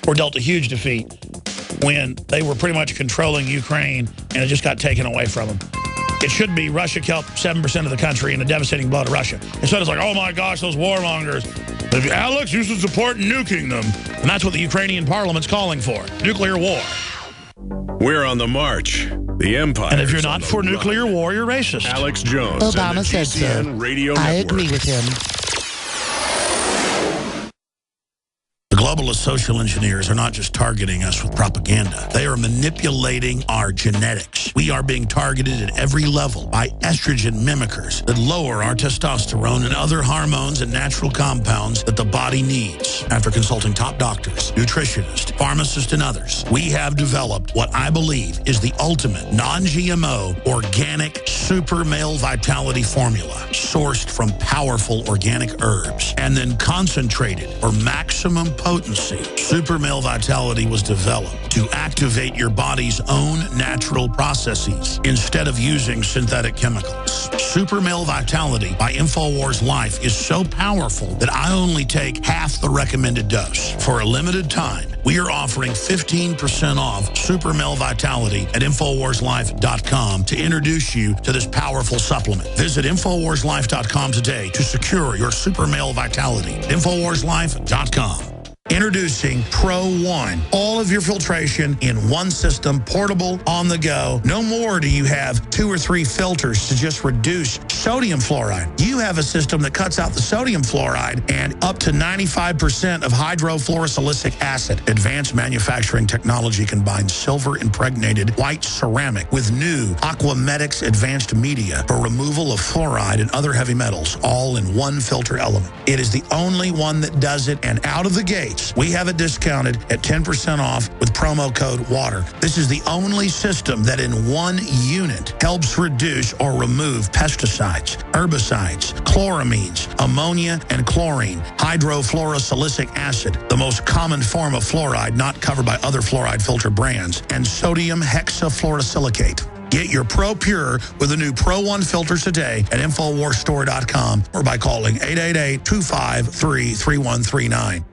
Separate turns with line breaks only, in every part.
were dealt a huge defeat when they were pretty much controlling Ukraine and it just got taken away from them. It should be Russia killed 7% of the country in a devastating blow to Russia. Instead it's like, oh my gosh, those warmongers. Alex, you should support nuking them. And that's what the Ukrainian parliament's calling for. Nuclear war.
We're on the march. The empire.
And if you're not for nuclear war, you're racist.
Alex Jones.
Obama said so.
Radio
I
Network.
agree with him.
The globalist social engineers are not just targeting us with propaganda. They are manipulating our genetics. We are being targeted at every level by estrogen mimickers that lower our testosterone and other hormones and natural compounds that the body needs. After consulting top doctors, nutritionists, pharmacists, and others, we have developed what I believe is the ultimate non-GMO organic super male vitality formula sourced from powerful organic herbs and then concentrated for maximum potency. Super Male Vitality was developed to activate your body's own natural processes instead of using synthetic chemicals. Super Male Vitality by InfoWars Life is so powerful that I only take half the recommended dose. For a limited time, we are offering 15% off Super Male Vitality at InfoWarsLife.com to introduce you to this powerful supplement. Visit InfoWarsLife.com today to secure your Super Male Vitality. InfoWarsLife.com. Introducing Pro One. All of your filtration in one system, portable, on the go. No more do you have 2 or 3 filters to just reduce sodium fluoride. You have a system that cuts out the sodium fluoride and up to 95% of hydrofluorosilicic acid. Advanced manufacturing technology combines silver-impregnated white ceramic with new Aquamedics advanced media for removal of fluoride and other heavy metals, all in one filter element. It is the only one that does it, and out of the gate, we have it discounted at 10% off with promo code WATER. This is the only system that in one unit helps reduce or remove pesticides, herbicides, chloramines, ammonia, and chlorine, hydrofluorosilicic acid, the most common form of fluoride not covered by other fluoride filter brands, and sodium hexafluorosilicate. Get your Pro Pure with the new Pro One filters today at InfoWarsStore.com or by calling 888-253-3139.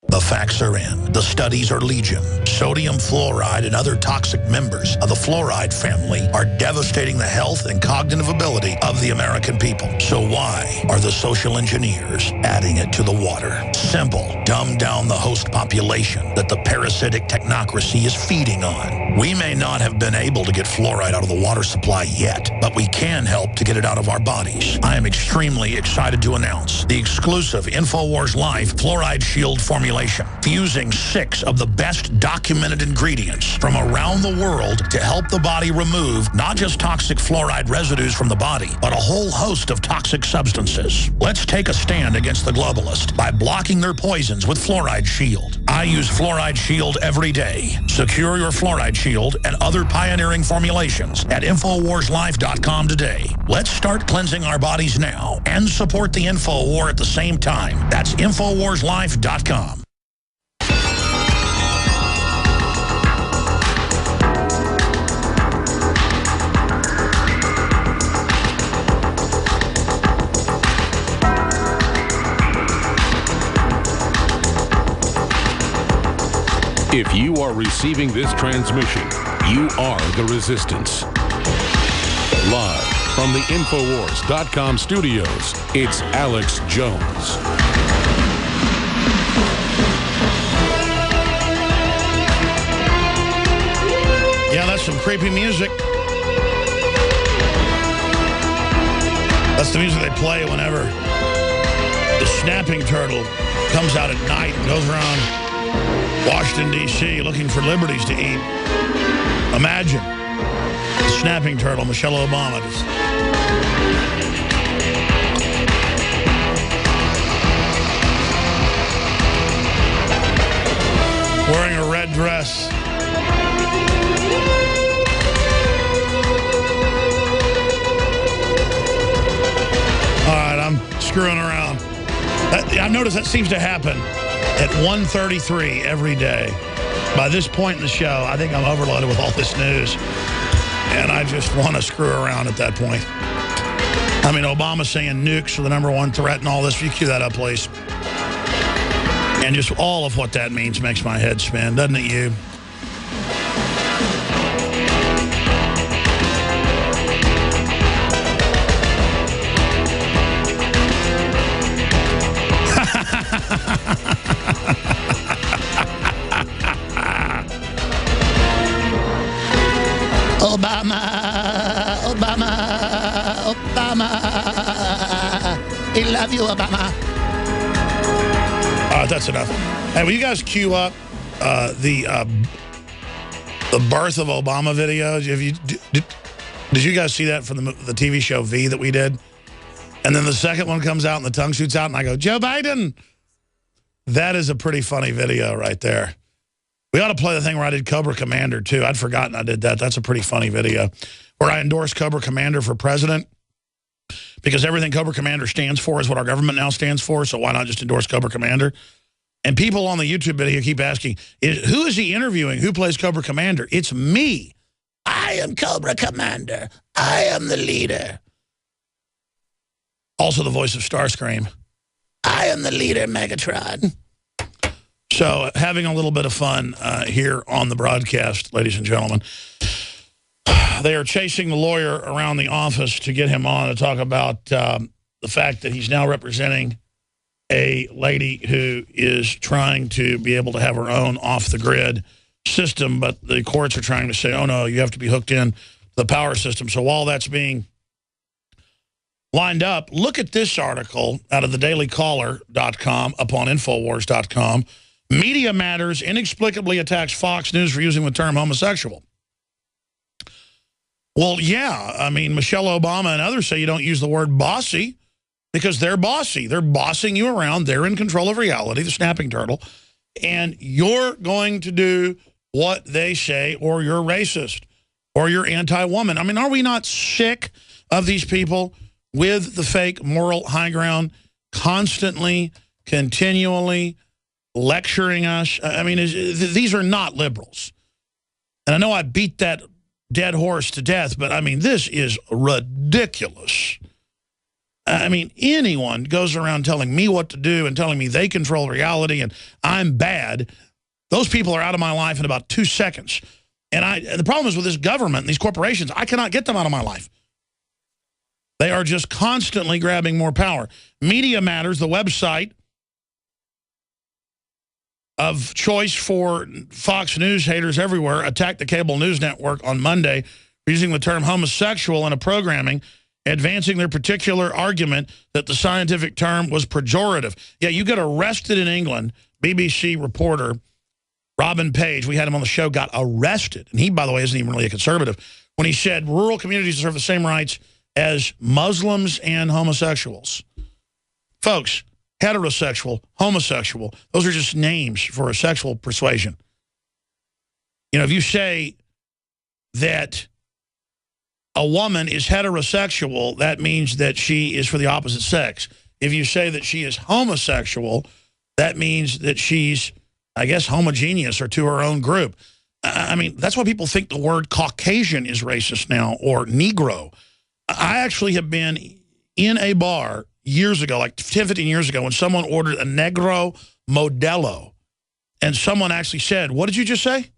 The facts are in. The studies are legion. Sodium fluoride and other toxic members of the fluoride family are devastating the health and cognitive ability of the American people. So why are the social engineers adding it to the water? Simple. Dumb down the host population that the parasitic technocracy is feeding on. We may not have been able to get fluoride out of the water supply yet, but we can help to get it out of our bodies. I am extremely excited to announce the exclusive InfoWars Life Fluoride Shield formulation, fusing 6 of the best documented ingredients from around the world to help the body remove not just toxic fluoride residues from the body, but a whole host of toxic substances. Let's take a stand against the globalists by blocking their poisons with Fluoride Shield. I use Fluoride Shield every day. Secure your Fluoride Shield and other pioneering formulations at InfoWarsLife.com today. Let's start cleansing our bodies now and support the info war at the same time. That's InfoWarsLife.com.
If you are receiving this transmission, you are the resistance. Live from the Infowars.com studios, it's Alex Jones.
Yeah, that's some creepy music. That's the music they play whenever the snapping turtle comes out at night and goes around Washington, D.C. looking for liberties to eat. Imagine the snapping turtle, Michelle Obama. Wearing a red dress. All right, I'm screwing around. I've noticed that seems to happen at 1:33 every day. By this point in the show, I think I'm overloaded with all this news, and I just want to screw around at that point. I mean, Obama saying nukes are the #1 threat and all this. Will you cue that up, please? And just all of what that means makes my head spin, doesn't it, you? Obama, Obama, Obama. I love you, Obama. All right, that's enough. Hey, will you guys queue up the birth of Obama videos? Did you guys see that from the TV show V that we did? And then the second one comes out and the tongue shoots out and I go, Joe Biden. That is a pretty funny video right there. We ought to play the thing where I did Cobra Commander, too. I'd forgotten I did that. That's a pretty funny video. Where I endorsed Cobra Commander for president. Because everything Cobra Commander stands for is what our government now stands for. So why not just endorse Cobra Commander? And people on the YouTube video keep asking, who is he interviewing? Who plays Cobra Commander? It's me. I am Cobra Commander. I am the leader. Also the voice of Starscream. I am the leader, Megatron. So having a little bit of fun here on the broadcast, ladies and gentlemen. They are chasing the lawyer around the office to get him on to talk about the fact that he's now representing a lady who is trying to be able to have her own off-the-grid system, but the courts are trying to say, oh, no, you have to be hooked in to the power system. So while that's being lined up, look at this article out of thedailycaller.com up on Infowars.com. Media Matters inexplicably attacks Fox News for using the term homosexual. Well, yeah, I mean, Michelle Obama and others say you don't use the word bossy because they're bossy. They're bossing you around. They're in control of reality, the snapping turtle, and you're going to do what they say or you're racist or you're anti-woman. I mean, are we not sick of these people with the fake moral high ground constantly, continually lecturing us? I mean, these are not liberals. And I know I beat that dead horse to death, but I mean, this is ridiculous. I mean, anyone goes around telling me what to do and telling me they control reality and I'm bad, those people are out of my life in about 2 seconds. And the problem is with this government and these corporations, I cannot get them out of my life. They are just constantly grabbing more power. Media Matters, the website of choice for Fox News haters everywhere, attacked the cable news network on Monday using the term homosexual in a programming, advancing their particular argument that the scientific term was pejorative. Yeah, you get arrested in England. BBC reporter Robin Page, we had him on the show, got arrested. And he, by the way, isn't even really a conservative, when he said rural communities deserve the same rights as Muslims and homosexuals. Folks, heterosexual, homosexual, those are just names for a sexual persuasion. You know, if you say that a woman is heterosexual, that means that she is for the opposite sex. If you say that she is homosexual, that means that she's, I guess, homogeneous or to her own group. I mean, that's why people think the word Caucasian is racist now, or Negro. I actually have been in a bar years ago, like 10, 15 years ago, when someone ordered a Negro Modelo, and someone actually said, what did you just say?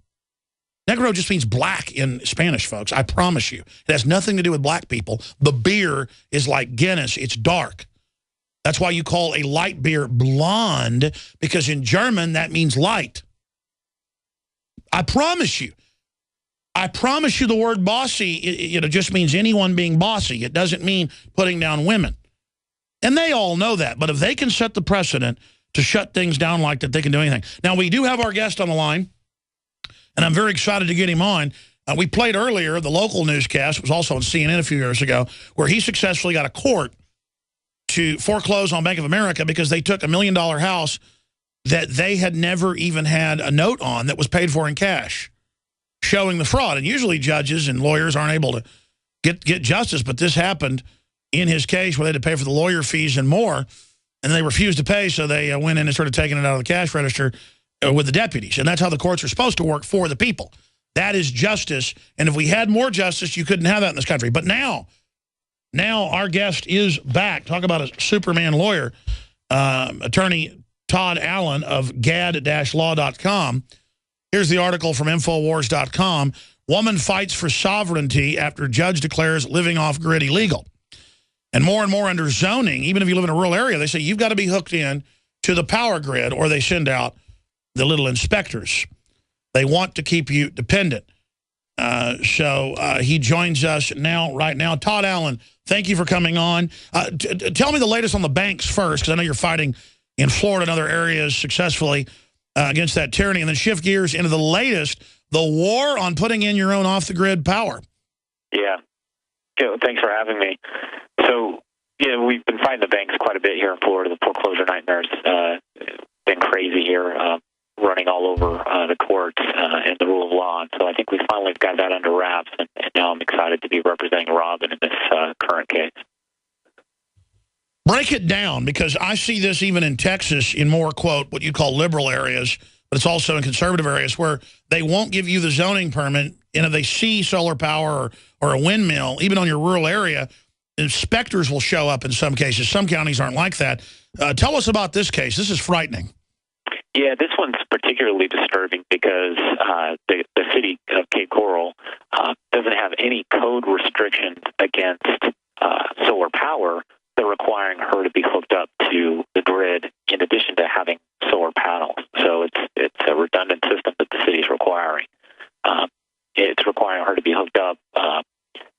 Negro just means black in Spanish, folks. I promise you. It has nothing to do with black people. The beer is like Guinness. It's dark. That's why you call a light beer blonde, because in German, that means light. I promise you. I promise you the word bossy, it just means anyone being bossy. It doesn't mean putting down women. And they all know that. But if they can set the precedent to shut things down like that, they can do anything. Now, we do have our guest on the line, and I'm very excited to get him on. We played earlier the local newscast. It was also on CNN a few years ago, where he successfully got a court to foreclose on Bank of America because they took $1 million house that they had never even had a note on that was paid for in cash, showing the fraud. And usually judges and lawyers aren't able to get justice, but this happened in his case where they had to pay for the lawyer fees and more, and they refused to pay, so they went in and started taking it out of the cash register with the deputies. And that's how the courts are supposed to work, for the people. That is justice, and if we had more justice, you couldn't have that in this country. But now our guest is back. Talk about a Superman lawyer, attorney Todd Allen of gad-law.com. Here's the article from Infowars.com. Woman fights for sovereignty after judge declares living off-grid illegal. And more under zoning, even if you live in a rural area, they say you've got to be hooked in to the power grid, or they send out the little inspectors. They want to keep you dependent. So he joins us right now. Todd Allen, thank you for coming on. Tell me the latest on the banks first, because I know you're fighting in Florida and other areas successfully against that tyranny, and then shift gears into the latest, the war on putting in your own off-the-grid power.
Yeah. Thanks for having me. So, we've been fighting the banks quite a bit here in Florida. The foreclosure nightmare's been crazy here, running all over the courts and the rule of law. And so I think we finally got that under wraps, and now I'm excited to be representing Robin in this current case.
Break it down, because I see this even in Texas in more, quote, what you call liberal areas, but it's also in conservative areas where they won't give you the zoning permit, and if they see solar power or a windmill, even on your rural area, inspectors will show up in some cases. Some counties aren't like that. Tell us about this case. This is frightening.
Yeah, this one's particularly disturbing because the city of Cape Coral doesn't have any code restrictions against solar power. They're requiring her to be hooked up to the grid in addition to having solar panels. So it's a redundant system that the city is requiring. It's requiring her to be hooked up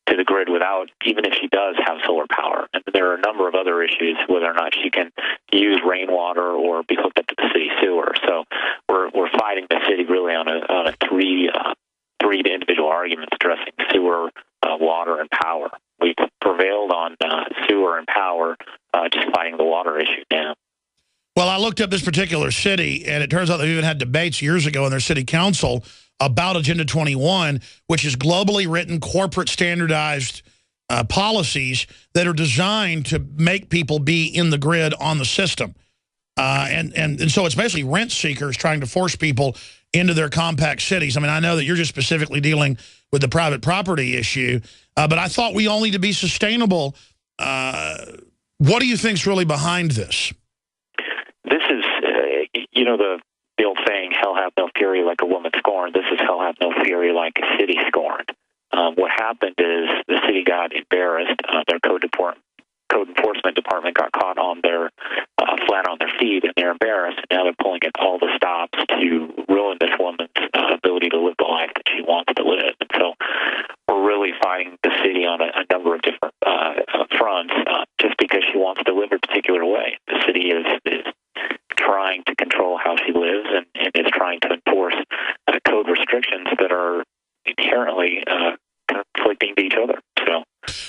to the grid without, even if she does have solar power. And there are a number of other issues, whether or not she can use rainwater or be hooked up to the city sewer. So we're fighting the city really on a three individual arguments addressing sewer, water, and power. We've prevailed on sewer and power, just fighting the water issue now.
Well, I looked up this particular city, and it turns out they even had debates years ago in their city council about Agenda 21, which is globally written, corporate standardized policies that are designed to make people be in the grid on the system. And so it's basically rent seekers trying to force people into their compact cities. I mean, I know that you're just specifically dealing with the private property issue, but I thought we all need to be sustainable. What do you think's really behind this?
This is, the old saying, hell hath no fury like a woman scorned. This is hell hath no fury like a city scorned. What happened is the city got embarrassed. Their code enforcement department got caught on their flat on their feet, and they're embarrassed. And now they're pulling at all the stops to ruin this woman's ability to live the life that she wants to live. And so we're really fighting the city on a number of different fronts, just because she wants to live a particular way. The city is trying to control how she lives, and is trying to enforce code restrictions that are inherently conflicting to each other. So,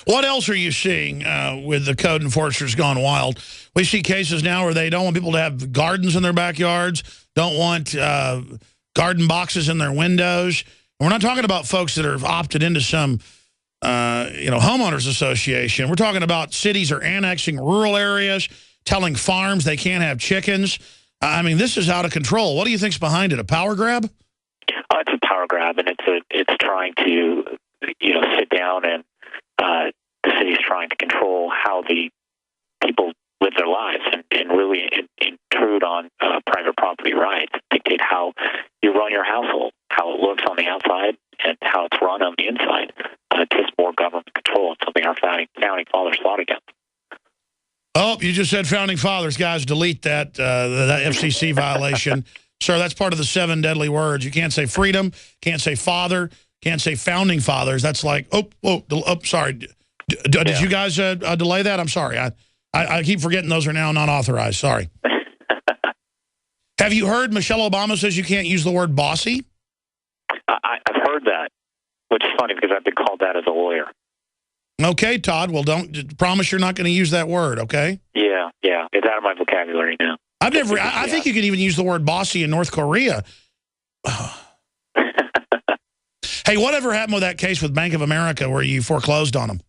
what else are you seeing with the code enforcers gone wild? We see cases now where they don't want people to have gardens in their backyards, don't want garden boxes in their windows. And we're not talking about folks that are opted into some homeowners association. We're talking about cities are annexing rural areas, telling farms they can't have chickens. I mean, this is out of control. What do you think's behind it? A power grab?
It's a power grab, and it's trying to sit down, and the city's trying to control how the people live their lives, and really intrude on private property rights, dictate how you run your household, how it looks on the outside, and how it's run on the inside. Just more government control. It's something our founding fathers fought against.
Oh, you just said founding fathers. Guys, delete that FCC violation. Sir, that's part of the 7 deadly words. You can't say freedom, can't say father, can't say founding fathers. That's like, sorry. Did you guys delay that? I'm sorry. I keep forgetting those are now not authorized. Sorry. Have you heard Michelle Obama says you can't use the word bossy?
I've heard that, which is funny because I've been called that as a lawyer.
Okay, Todd. Well, don't promise you're not going to use that word, okay?
Yeah. It's out of my vocabulary now.
I think you could even use the word bossy in North Korea. Hey, whatever happened with that case with Bank of America where you foreclosed on them?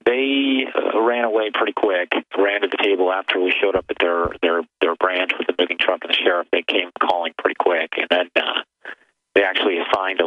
They ran away pretty quick, ran to the table after we showed up at their branch with the moving truck and the sheriff. They came calling pretty quick, and then they actually assigned a